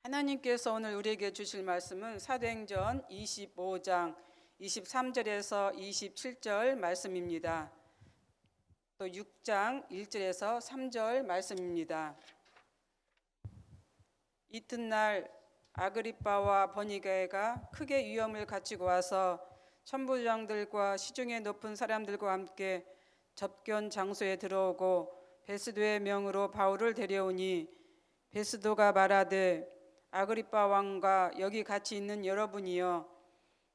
하나님께서 오늘 우리에게 주실 말씀은 사도행전 25장 23절에서 27절 말씀입니다. 또 6장 1절에서 3절 말씀입니다. 이튿날 아그리빠와 버니게가 크게 위험을 갖추고 와서 천부장들과 시중에 높은 사람들과 함께 접견 장소에 들어오고 베스도의 명으로 바울을 데려오니 베스도가 말하되 아그리빠 왕과 여기 같이 있는 여러분이여,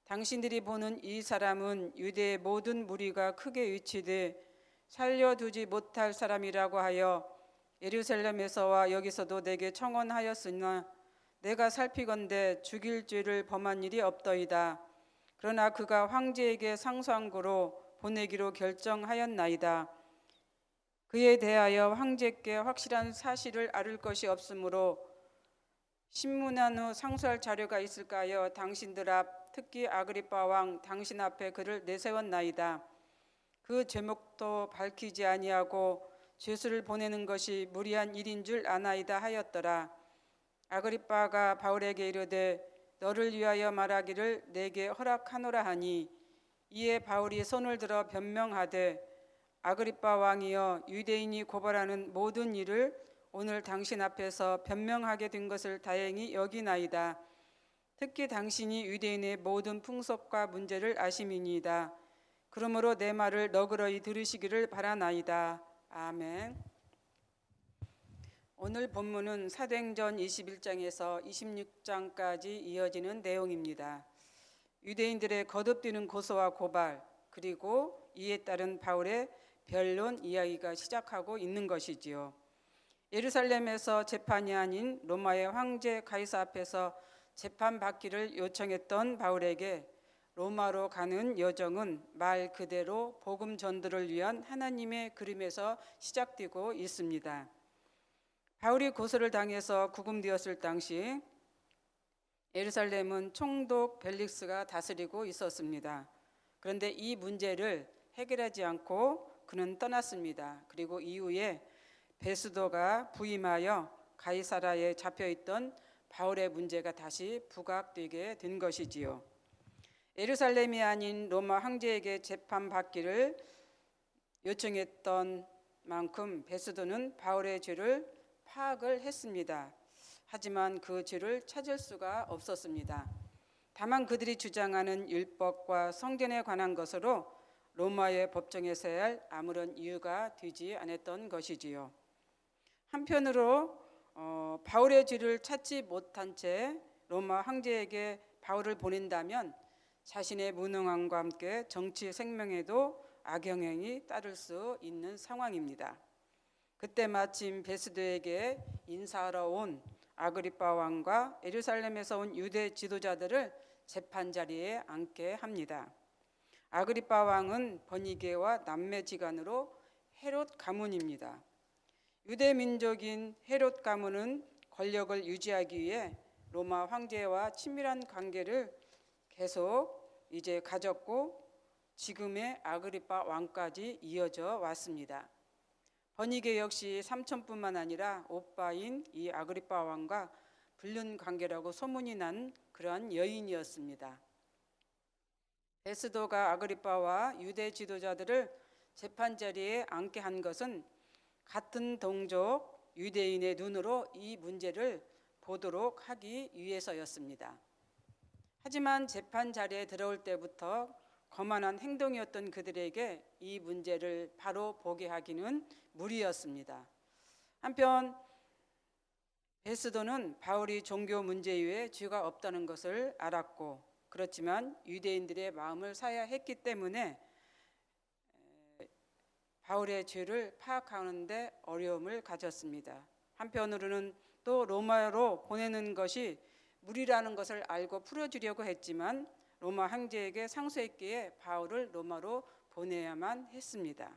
당신들이 보는 이 사람은 유대의 모든 무리가 크게 위치돼 살려두지 못할 사람이라고 하여 예루살렘에서와 여기서도 내게 청원하였으나 내가 살피건대 죽일 죄를 범한 일이 없더이다. 그러나 그가 황제에게 상소한고로 보내기로 결정하였나이다. 그에 대하여 황제께 확실한 사실을 아를 것이 없으므로 신문한 후 상소할 자료가 있을까 하여 당신들 앞, 특히 아그리빠 왕 당신 앞에 그를 내세웠나이다. 그 제목도 밝히지 아니하고 죄수를 보내는 것이 무리한 일인 줄 아나이다 하였더라. 아그리빠가 바울에게 이르되 너를 위하여 말하기를 내게 허락하노라 하니, 이에 바울이 손을 들어 변명하되 아그리빠 왕이여, 유대인이 고발하는 모든 일을 오늘 당신 앞에서 변명하게 된 것을 다행히 여기나이다. 특히 당신이 유대인의 모든 풍속과 문제를 아심이니이다. 그러므로 내 말을 너그러이 들으시기를 바라나이다. 아멘. 오늘 본문은 사도행전 21장에서 26장까지 이어지는 내용입니다. 유대인들의 거듭되는 고소와 고발, 그리고 이에 따른 바울의 변론 이야기가 시작하고 있는 것이지요. 예루살렘에서 재판이 아닌 로마의 황제 가이사 앞에서 재판받기를 요청했던 바울에게 로마로 가는 여정은 말 그대로 복음 전도를 위한 하나님의 그림에서 시작되고 있습니다. 바울이 고소를 당해서 구금되었을 당시 예루살렘은 총독 벨릭스가 다스리고 있었습니다. 그런데 이 문제를 해결하지 않고 그는 떠났습니다. 그리고 이후에 베스도가 부임하여 가이사라에 잡혀있던 바울의 문제가 다시 부각되게 된 것이지요. 예루살렘이 아닌 로마 황제에게 재판받기를 요청했던 만큼 베스도는 바울의 죄를 파악을 했습니다. 하지만 그 죄를 찾을 수가 없었습니다. 다만 그들이 주장하는 율법과 성전에 관한 것으로 로마의 법정에 서야 할 아무런 이유가 되지 않았던 것이지요. 한편으로 바울의 죄를 찾지 못한 채 로마 황제에게 바울을 보낸다면 자신의 무능함과 함께 정치 생명에도 악영향이 따를 수 있는 상황입니다. 그때 마침 베스도에게 인사하러 온 아그리빠 왕과 예루살렘에서 온 유대 지도자들을 재판 자리에 앉게 합니다. 아그리빠 왕은 버니게와 남매지간으로 헤롯 가문입니다. 유대 민족인 헤롯 가문은 권력을 유지하기 위해 로마 황제와 친밀한 관계를 계속 가졌고 지금의 아그리빠 왕까지 이어져 왔습니다. 버니게 역시 삼촌뿐만 아니라 오빠인 이 아그리빠 왕과 불륜 관계라고 소문이 난 그러한 여인이었습니다. 베스도가 아그리빠와 유대 지도자들을 재판 자리에 앉게 한 것은 같은 동족 유대인의 눈으로 이 문제를 보도록 하기 위해서였습니다. 하지만 재판 자리에 들어올 때부터 거만한 행동이었던 그들에게 이 문제를 바로 보게 하기는 무리였습니다. 한편 베스도는 바울이 종교 문제 이외에 죄가 없다는 것을 알았고, 그렇지만 유대인들의 마음을 사야 했기 때문에 바울의 죄를 파악하는 데 어려움을 가졌습니다. 한편으로는 또 로마로 보내는 것이 무리라는 것을 알고 풀어주려고 했지만 로마 황제에게 상소했기에 바울을 로마로 보내야만 했습니다.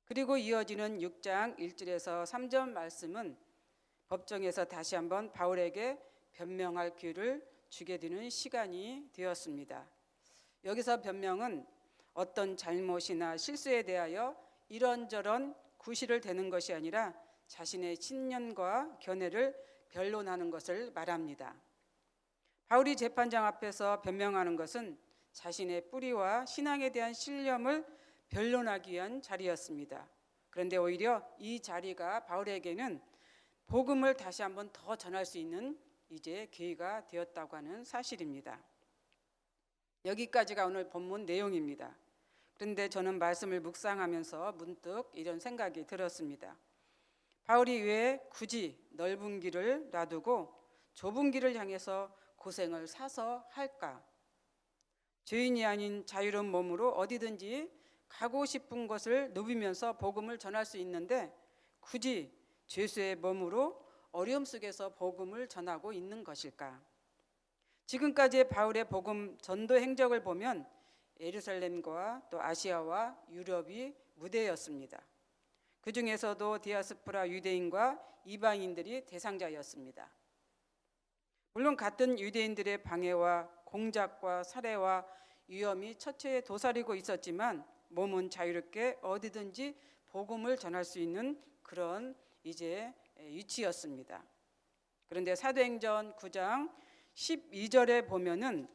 그리고 이어지는 6장 1절에서 3절 말씀은 법정에서 다시 한번 바울에게 변명할 기회를 주게 되는 시간이 되었습니다. 여기서 변명은 어떤 잘못이나 실수에 대하여 이런저런 구실을 대는 것이 아니라 자신의 신념과 견해를 변론하는 것을 말합니다. 바울이 재판장 앞에서 변명하는 것은 자신의 뿌리와 신앙에 대한 신념을 변론하기 위한 자리였습니다. 그런데 오히려 이 자리가 바울에게는 복음을 다시 한번 더 전할 수 있는 이제 기회가 되었다고 하는 사실입니다. 여기까지가 오늘 본문 내용입니다. 그런데 저는 말씀을 묵상하면서 문득 이런 생각이 들었습니다. 바울이 왜 굳이 넓은 길을 놔두고 좁은 길을 향해서 고생을 사서 할까? 죄인이 아닌 자유로운 몸으로 어디든지 가고 싶은 것을 누비면서 복음을 전할 수 있는데 굳이 죄수의 몸으로 어려움 속에서 복음을 전하고 있는 것일까? 지금까지의 바울의 복음 전도 행적을 보면 예루살렘과 또 아시아와 유럽이 무대였습니다. 그 중에서도 디아스포라 유대인과 이방인들이 대상자였습니다. 물론 같은 유대인들의 방해와 공작과 살해와 위험이 처처에 도사리고 있었지만 몸은 자유롭게 어디든지 복음을 전할 수 있는 그런 이제 위치였습니다. 그런데 사도행전 9장 12절에 보면은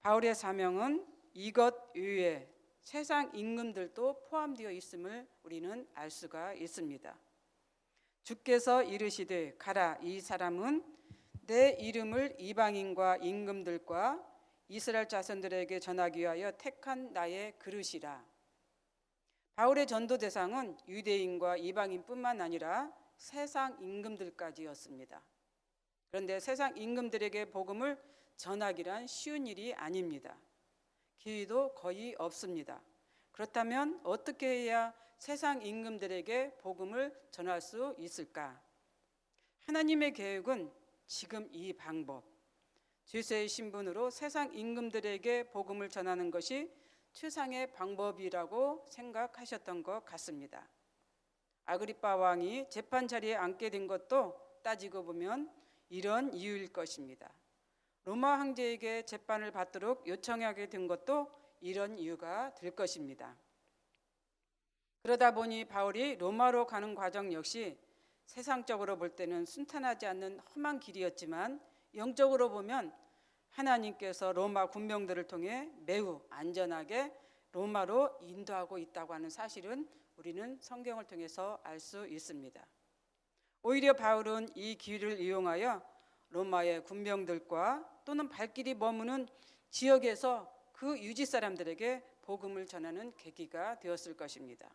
바울의 사명은 이것 외에 세상 임금들도 포함되어 있음을 우리는 알 수가 있습니다. 주께서 이르시되 가라, 이 사람은 내 이름을 이방인과 임금들과 이스라엘 자손들에게 전하기 위하여 택한 나의 그릇이라. 바울의 전도 대상은 유대인과 이방인뿐만 아니라 세상 임금들까지였습니다. 그런데 세상 임금들에게 복음을 전하기란 쉬운 일이 아닙니다. 기회도 거의 없습니다. 그렇다면 어떻게 해야 세상 임금들에게 복음을 전할 수 있을까? 하나님의 계획은 지금 이 방법, 죄수의 신분으로 세상 임금들에게 복음을 전하는 것이 최상의 방법이라고 생각하셨던 것 같습니다. 아그리빠 왕이 재판 자리에 앉게 된 것도 따지고 보면 이런 이유일 것입니다. 로마 황제에게 재판을 받도록 요청하게 된 것도 이런 이유가 될 것입니다. 그러다 보니 바울이 로마로 가는 과정 역시 세상적으로 볼 때는 순탄하지 않는 험한 길이었지만 영적으로 보면 하나님께서 로마 군병들을 통해 매우 안전하게 로마로 인도하고 있다고 하는 사실은 우리는 성경을 통해서 알 수 있습니다. 오히려 바울은 이 기회를 이용하여 로마의 군병들과 또는 발길이 머무는 지역에서 그 유지 사람들에게 복음을 전하는 계기가 되었을 것입니다.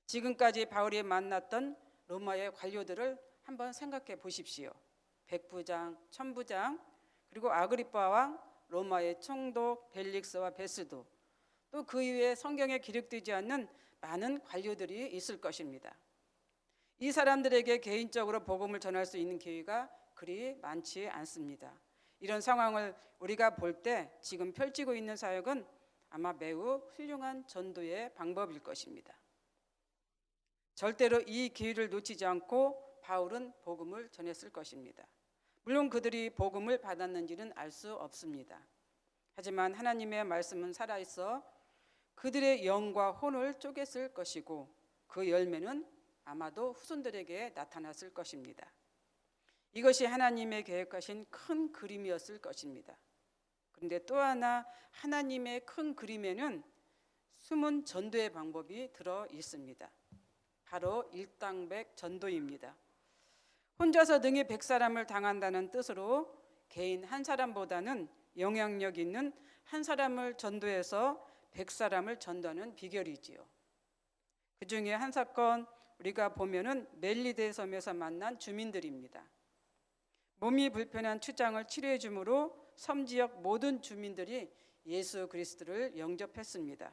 지금까지 바울이 만났던 로마의 관료들을 한번 생각해 보십시오. 백부장, 천부장, 그리고 아그리빠 왕, 로마의 총독 벨릭스와 베스도, 또 그 이외에 성경에 기록되지 않는 많은 관료들이 있을 것입니다. 이 사람들에게 개인적으로 복음을 전할 수 있는 기회가 그리 많지 않습니다. 이런 상황을 우리가 볼 때 지금 펼치고 있는 사역은 아마 매우 훌륭한 전도의 방법일 것입니다. 절대로 이 기회를 놓치지 않고 바울은 복음을 전했을 것입니다. 물론 그들이 복음을 받았는지는 알 수 없습니다. 하지만 하나님의 말씀은 살아있어 그들의 영과 혼을 쪼갰을 것이고 그 열매는 아마도 후손들에게 나타났을 것입니다. 이것이 하나님의 계획하신 큰 그림이었을 것입니다. 그런데 또 하나 하나님의 큰 그림에는 숨은 전도의 방법이 들어 있습니다. 바로 일당백 전도입니다. 혼자서 능히 100사람을 당한다는 뜻으로 개인 한 사람보다는 영향력 있는 한 사람을 전도해서 100사람을 전도하는 비결이지요. 그 중에 한 사건 우리가 보면은 멜리데 섬에서 만난 주민들입니다. 몸이 불편한 추장을 치료해 주므로 섬 지역 모든 주민들이 예수 그리스도를 영접했습니다.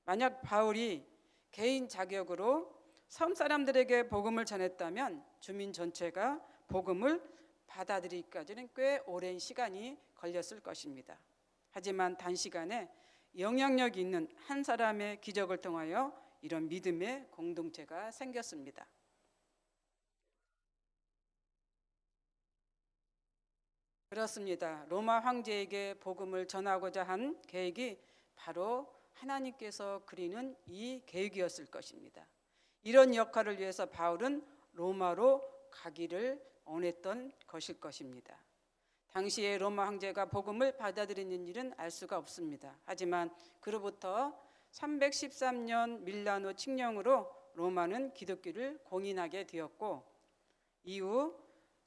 만약 바울이 개인 자격으로 섬 사람들에게 복음을 전했다면 주민 전체가 복음을 받아들이기까지는 꽤 오랜 시간이 걸렸을 것입니다. 하지만 단시간에 영향력 있는 한 사람의 기적을 통하여 이런 믿음의 공동체가 생겼습니다. 그렇습니다. 로마 황제에게 복음을 전하고자 한 계획이 바로 하나님께서 그리는 이 계획이었을 것입니다. 이런 역할을 위해서 바울은 로마로 가기를 원했던 것일 것입니다. 당시에 로마 황제가 복음을 받아들이는 일은 알 수가 없습니다. 하지만 그로부터 313년 밀라노 칙령으로 로마는 기독교를 공인하게 되었고, 이후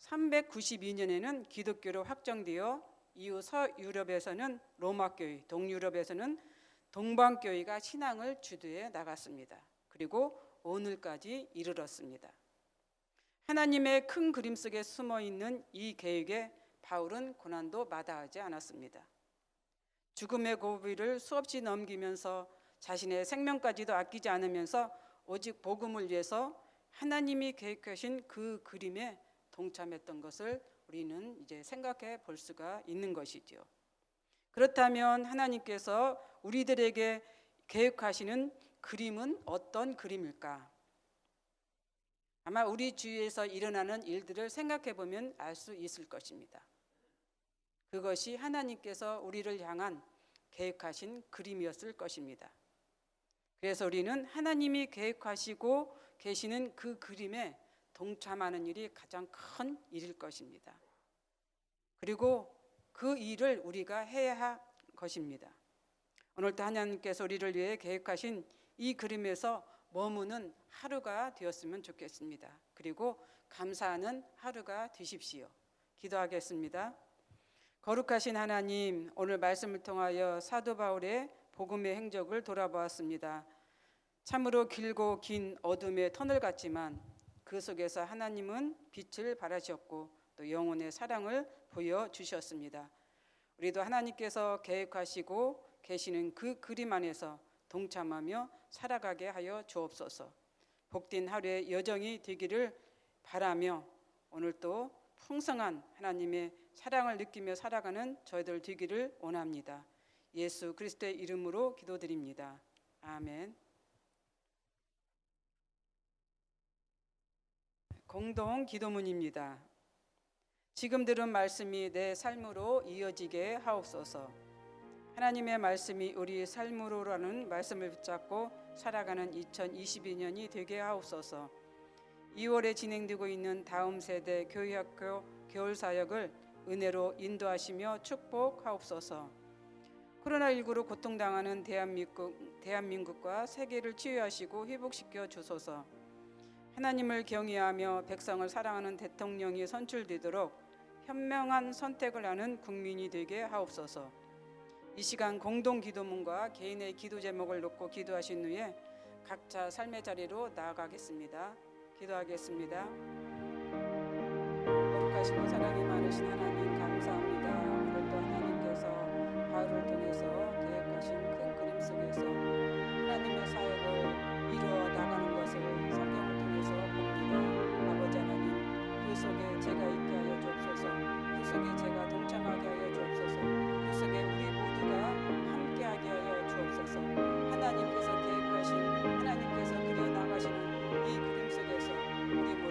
392년에는 기독교로 확정되어 이후 서유럽에서는 로마교회, 동유럽에서는 동방교회가 신앙을 주도해 나갔습니다. 그리고 오늘까지 이르렀습니다. 하나님의 큰 그림 속에 숨어있는 이 계획에 바울은 고난도 마다하지 않았습니다. 죽음의 고비를 수없이 넘기면서 자신의 생명까지도 아끼지 않으면서 오직 복음을 위해서 하나님이 계획하신 그 그림에 동참했던 것을 우리는 이제 생각해 볼 수가 있는 것이죠. 그렇다면 하나님께서 우리들에게 계획하시는 그림은 어떤 그림일까? 아마 우리 주위에서 일어나는 일들을 생각해 보면 알 수 있을 것입니다. 그것이 하나님께서 우리를 향한 계획하신 그림이었을 것입니다. 그래서 우리는 하나님이 계획하시고 계시는 그 그림에 동참하는 일이 가장 큰 일일 것입니다. 그리고 그 일을 우리가 해야 할 것입니다. 오늘도 하나님께서 우리를 위해 계획하신 이 그림에서 머무는 하루가 되었으면 좋겠습니다. 그리고 감사하는 하루가 되십시오. 기도하겠습니다. 거룩하신 하나님, 오늘 말씀을 통하여 사도 바울의 복음의 행적을 돌아보았습니다. 참으로 길고 긴 어둠의 터널 같지만 그 속에서 하나님은 빛을 발하셨고 또 영혼의 사랑을 보여주셨습니다. 우리도 하나님께서 계획하시고 계시는 그 그림 안에서 동참하며 살아가게 하여 주옵소서. 복된 하루의 여정이 되기를 바라며 오늘도 풍성한 하나님의 사랑을 느끼며 살아가는 저희들 되기를 원합니다. 예수 그리스도의 이름으로 기도드립니다. 아멘. 공동 기도문입니다. 지금 들은 말씀이 내 삶으로 이어지게 하옵소서. 하나님의 말씀이 우리 삶으로라는 말씀을 붙잡고 살아가는 2022년이 되게 하옵소서. 2월에 진행되고 있는 다음 세대 교회학교 겨울사역을 은혜로 인도하시며 축복하옵소서. 코로나19로 고통당하는 대한민국과 세계를 치유하시고 회복시켜 주소서. 하나님을 경외하며 백성을 사랑하는 대통령이 선출되도록 현명한 선택을 하는 국민이 되게 하옵소서. 이 시간 공동 기도문과 개인의 기도 제목을 놓고 기도하신 후에 각자 삶의 자리로 나아가겠습니다. 기도하겠습니다. 거룩하시고 사랑이 많으신 하나님 감사합니다. 오늘도 하나님께서 바울을 통해서 계획하신 큰 그림 속에서 하나님의 사역을 이루어 나가는 것을 성경을 통해서 봅니다. 아버지 하나님, 그 속에 제가 있게 하여 주옵소서. 그 속에 제가